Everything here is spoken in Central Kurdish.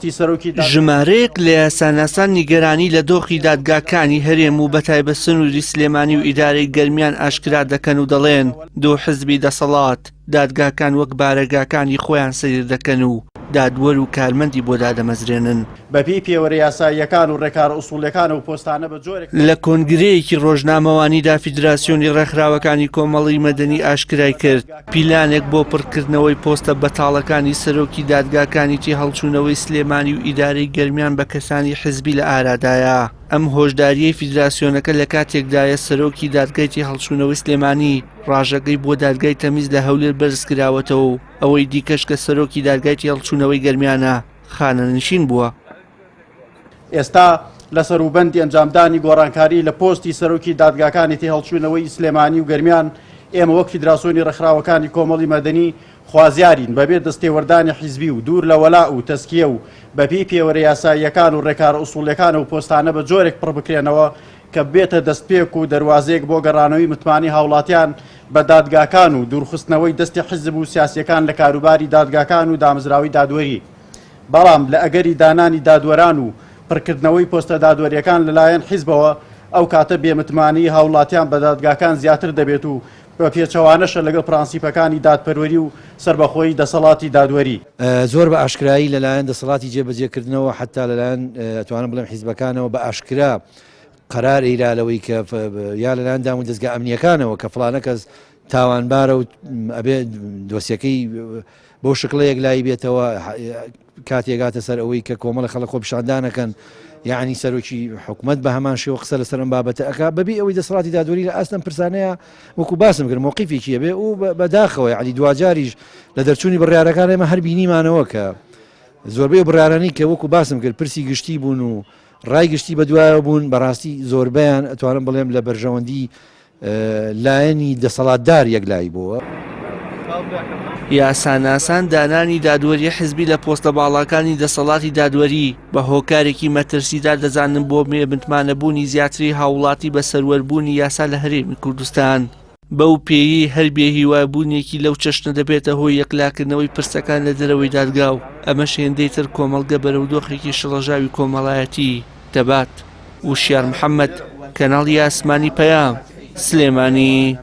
پۆستی سەرۆکی ژمارەیەک لە یاساناسان نیگەرانی لە دۆخی دادگاکانی هەرێم و بەتایبەت سنووری سلێمانی و ئیدارەی گەرمیان ئاشکرا دەکەن و دەڵێن دوو حزبی دەسەڵات دادگاکان وەک بارەگاکانی خۆیان سەیر دەکەن و دادوەر و کارمەندی بۆ دادەمەزرێنن بەپی پێوەرە یاساییەکان و ڕێکار ئوسوڵەکان و پۆستانە بە جۆرێک لە کۆنگرەیەکی ڕۆژنامەوانیدا فیدراسیۆنی ڕێکخراوەکانی کۆمەڵی مەدەنی ئاشکرای کرد پیلانێک بۆ پڕکردنەوەی پۆستە بەتاڵەکانی سەرۆکی دادگاکانی تی هەڵچوونەوەی سلێمانی و ئیدارەی گەرمیان بە کەسانی حزبی لە ئارادایە ئەم هۆشداریەی فیدراسیۆنەکە لە کاتێکدایە سەرۆکی دادگای تی هەڵچوونەوەی سلێمانی ڕاژەکەی بۆ دادگای تەمیز لە هەولێر بەرز کراوەتەوە و ئەوەی دیکەش کە سەرۆکی دادگای تی هەڵچوونەوەی گەرمیانە خانەنشین بووە. ئێستا لە سەروبەندی ئەنجامدانی گۆڕانکاری لە پۆستی سەرۆکی دادگاکانی تی هەڵچوونەوەی سلێمانی و گەرمیان ئێمە وەک فیدراسیۆنی ڕێکخراوەکانی کۆمەڵی مەدەنی خوازیارین بەبێ دەستێوەردانی حیزبی و دوور لە وەلا و تەسکیە و بەپی پێوەرە یاساییەکان و ڕێکار ئوسوڵەکان و پۆستانە بە جۆرێک پڕ بکرێنەوە کە بێتە دەستپێک و دەواازەیەک بۆ گەڕانەوەی متمانی هاوڵاتیان بە دادگاکان و دوورخستنەوەی دەستی حیزب و سیاسیەکان لە کاروباری دادگاکان و دامزراوی دادوەری. بەڵام لە ئەگەری دانانی دادوەران و پڕکردنەوەی پۆستە دادوەریەکان لەلایەن حیزبەوە ئەو کاتە بێمتمانی هاوڵاتیان بە دادگاکان زیاتر دەبێت و بە پێچەوانەشە لەگەڵ پرانسیپەکانی دادپەروەری و سربەخۆی دەسەڵاتی دادوەری. زۆر بە ئاشکرایی لەلایەن دەسەڵاتی جێبەجێکردنەوە حتا لەلایەن توانم بڵێم حیزبەکانەوە بە ئاشکرا قەرار ئیرالەوەی کە یا لەلایەن دام و دەستگا ئەمنیەکانەوە کە فڵانە کەس تاوانبارە و ئەبێ دۆسیەکەی بۆ شکڵەیەک لای بێتەوە کاتێگاتە سەر ئەوەی کە کۆمەڵە خەڵک خۆپیشاندانەکەن یعنی سەرۆکی حکومت بە هەمان شێوە قسە لەسەر ئەم بابەتە ئەکا بەبێ ئەوەی دەسەڵاتی دادوەری لە ئاستەم پرسانەیە وەکو باسم کرد موقیفێکیە بێ و بەداخەوە یعنی دوجاریش لە دەرچوونی بڕیارەکان ئێمە هەر بینیمانەوە کە زۆربەی بڕیارانی کە وەکو باسم کرد پرسی گشتی بوون و ڕای گشتی بە دوایە بوون بەڕاستی زۆربیان ئەتوانم بڵێم لە بەرژەوەندی لایەنی دەسەڵاتدار یەکلایی بووە. یاساناسان دانانی دادوەری حزبی لە پۆستە باڵاکانی دەسەڵاتی دادوەری بە هۆکارێکی مەترسیدار دەزانن بۆ مێبنتمانەبوونی زیاتری هاوڵاتی بە سەروەربوونی یاسا لە هەرێمی کوردستان بەو پێیی هەر بێهیوابوونێکی لەو چەشنە دەبێتە هۆی یەکلاکردنەوەی پرسەکان لە دەرەوەی دادگا و ئەمە شێندەیتر کۆمەڵگە بەرەو دۆخێکی شڵەژاوی کۆمەڵایەتی دەبات. وشیار محەممەد کەناڵی ئاسمانی پەیام سلێمانی.